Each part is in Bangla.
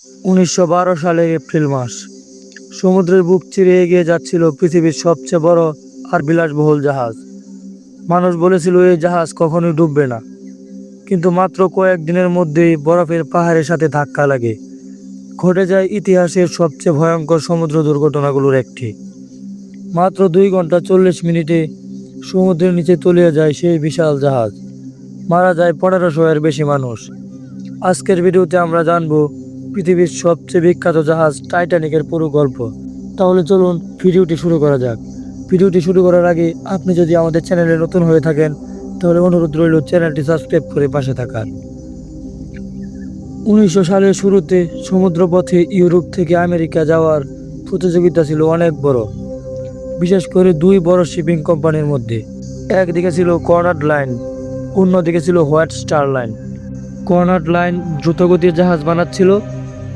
1912 সালের এপ্রিল মাস। সমুদ্রের বুক চিরে এগিয়ে যাচ্ছিল পৃথিবীর সবচেয়ে বড় আর বিলাসবহুল জাহাজ। মানুষ বলেছিল এই জাহাজ কখনোই ডুববে না, কিন্তু মাত্র কয়েকদিনের মধ্যেই বরফের পাহাড়ের সাথে ধাক্কা লাগে। ঘটে যায় ইতিহাসের সবচেয়ে ভয়ঙ্কর সমুদ্র দুর্ঘটনাগুলোর একটি। মাত্র 2 ঘন্টা 40 মিনিটে সমুদ্রের নিচে তলিয়ে যায় সেই বিশাল জাহাজ। মারা যায় 1500 এর বেশি মানুষ। আজকের ভিডিওতে আমরা জানবো পৃথিবীর সবচেয়ে বিখ্যাত জাহাজ টাইটানিকের পুরো গল্প। তাহলে চলুন ভিডিওটি শুরু করা যাক। ভিডিওটি শুরু করার আগে আপনি যদি আমাদের চ্যানেলে নতুন হয়ে থাকেন তাহলে অনুরোধ রইল চ্যানেলটি সাবস্ক্রাইব করে পাশে থাকার। 1900 সালের শুরুতে সমুদ্রপথে ইউরোপ থেকে আমেরিকা যাওয়ার প্রতিযোগিতা ছিল অনেক বড়, বিশেষ করে 2 বড় শিপিং কোম্পানির মধ্যে। একদিকে ছিল কর্নার্ড লাইন, অন্যদিকে ছিল হোয়াইট স্টার লাইন। কর্নার্ড লাইন দ্রুতগতির জাহাজ বানাচ্ছিল,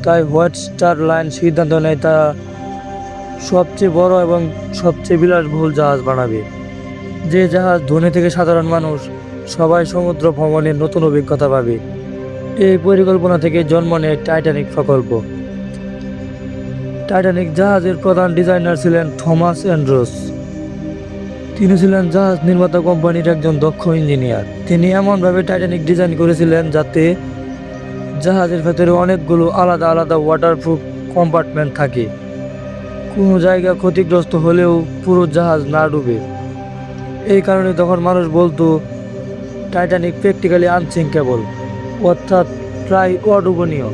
তাই হোয়াইট স্টার লাইন সিদ্ধান্ত নেয় তারা সবচেয়ে বড় এবং সবচেয়ে বিলাসবহুল জাহাজ বানাবে। যে জাহাজ ধনী থেকে সাধারণ মানুষ সবাই সমুদ্র ভ্রমণের নতুন অভিজ্ঞতা পাবে। এই পরিকল্পনা থেকে জন্ম নেয় টাইটানিক প্রকল্প। টাইটানিক জাহাজের প্রধান ডিজাইনার ছিলেন থমাস অ্যান্ড্রুস। তিনি ছিলেন জাহাজ নির্মাতা কোম্পানির একজন দক্ষ ইঞ্জিনিয়ার। তিনি এমনভাবে টাইটানিক ডিজাইন করেছিলেন যাতে জাহাজের ভেতরে অনেকগুলো আলাদা আলাদা ওয়াটারপ্রুফ কম্পার্টমেন্ট থাকে। কোনো জায়গা ক্ষতিগ্রস্ত হলেও পুরো জাহাজ না ডুবে। এই কারণে তখন মানুষ বলতো টাইটানিক প্র্যাকটিক্যালি আনসিঙ্কেবল, অর্থাৎ প্রায় অডুবনীয়।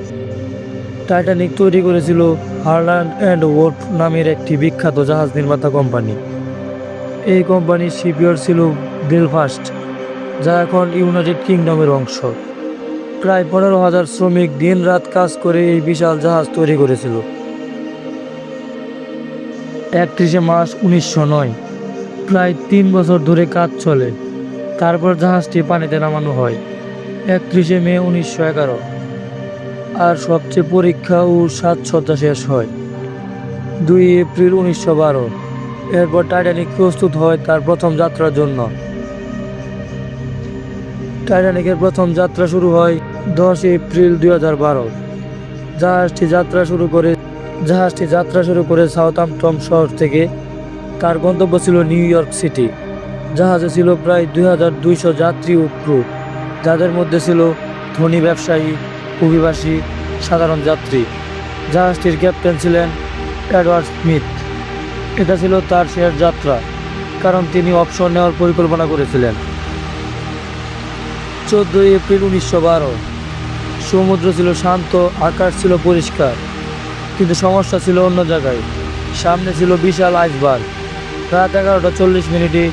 টাইটানিক তৈরি করেছিল হারল্যান্ড অ্যান্ড ওয়ার্ফ নামের একটি বিখ্যাত জাহাজ নির্মাতা কোম্পানি। এই কোম্পানির শিপইয়ার্ড ছিল বেলফাস্ট, যা এখন ইউনাইটেড কিংডমের অংশ। প্রায় 15,000 শ্রমিক দিন রাত কাজ করে এই বিশাল জাহাজ তৈরি করেছিল। 31 মার্চ 1909, প্রায় 3 বছর ধরে কাজ চলে। তারপর জাহাজটি পানিতে নামানো হয় 31 মে 1911, আর সবচেয়ে পরীক্ষা ও সাজসজ্জা শেষ হয় 2 এপ্রিল 1912। এরপর টাইটানিক প্রস্তুত হয় তার প্রথম যাত্রার জন্য। টাইটানিকের প্রথম যাত্রা শুরু হয় 10 এপ্রিল 2012। জাহাজটি যাত্রা শুরু করে সাউথাম্পটন শহর থেকে। তার গন্তব্য ছিল নিউ ইয়র্ক সিটি। জাহাজে ছিল প্রায় 2200 যাত্রী ও ক্রু, যাদের মধ্যে ছিল ধনী ব্যবসায়ী, অভিবাসী, সাধারণ যাত্রী। জাহাজটির ক্যাপ্টেন ছিলেন এডওয়ার্ড স্মিথ। এটা ছিল তার শেষ যাত্রা, কারণ তিনি অবসর নেওয়ার পরিকল্পনা করেছিলেন। 14 এপ্রিল 1912। সমুদ্র ছিল শান্ত, আকাশ ছিল পরিষ্কার, কিন্তু সমস্যা ছিল অন্য জায়গায়। সামনে ছিল বিশাল আইসবার্গ। রাত 11টা 40 মিনিটে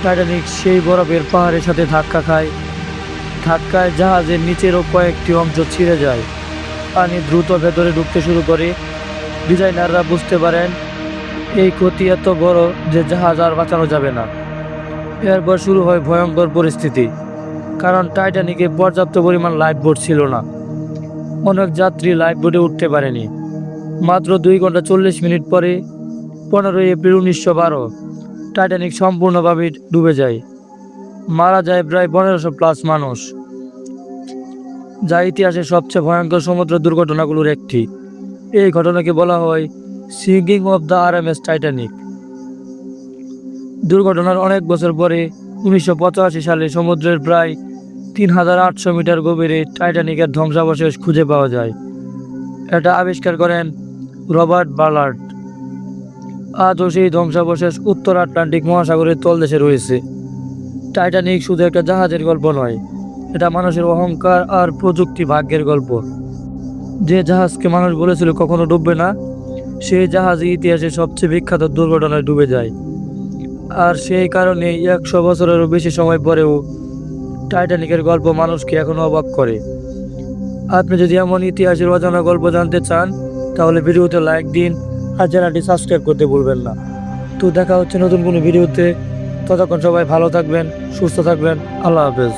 টাইটানিক সেই বরফের পাহাড়ের সাথে ধাক্কায় জাহাজের নিচেরও কয়েকটি অংশ ছিঁড়ে যায়। পানি দ্রুত ভেতরে ঢুকতে শুরু করে। ডিজাইনাররা বুঝতে পারেন এই ক্ষতি এত বড় যে জাহাজ আর বাঁচানো যাবে না। এরপর শুরু হয় ভয়ঙ্কর পরিস্থিতি, কারণ টাইটানিকে পর্যাপ্ত পরিমাণ লাইফবোট ছিল না। অনেক যাত্রী লাইফবোটে উঠতে পারেনি। মাত্র 2 ঘন্টা 40 মিনিট পরে 15 এপ্রিল 1912 টাইটানিক সম্পূর্ণভাবে ডুবে যায়। মারা যায় প্রায় 1500+ মানুষ, যা ইতিহাসের সবচেয়ে ভয়ঙ্কর সমুদ্র দুর্ঘটনাগুলোর একটি। এই ঘটনাকে বলা হয় sinking of the RMS Titanic. দুর্ঘটনার অনেক বছর পরে 1985 সালে সমুদ্রের প্রায় 3800 মিটার গভীরে টাইটানিকের ধ্বংসাবশেষ খুঁজে পাওয়া যায়। এটা আবিষ্কার করেন রবার্ট বার্লার্ড। আজও সেই ধ্বংসাবশেষ উত্তর আটলান্টিক মহাসাগরের তলদেশে রয়েছে। টাইটানিক শুধু একটা জাহাজের গল্প নয়, এটা মানুষের অহংকার আর প্রযুক্তি ভাগ্যের গল্প। যে জাহাজকে মানুষ বলেছিল কখনো ডুববে না, সেই জাহাজই ইতিহাসের সবচেয়ে বিখ্যাত দুর্ঘটনায় ডুবে যায়। আর সেই কারণে 100 বছরেরও বেশি সময় পরেও টাইটানিকের গল্প মানুষকে এখনো অবাক করে। আপনি যদি এমন ইতিহাসের অজানা গল্প জানতে চান তাহলে ভিডিওতে লাইক দিন আর চ্যানেলটি সাবস্ক্রাইব করতে ভুলবেন না। তো দেখা হচ্ছে নতুন কোনো ভিডিওতে। ততক্ষণ সবাই ভালো থাকবেন, সুস্থ থাকবেন। আল্লাহ হাফেজ।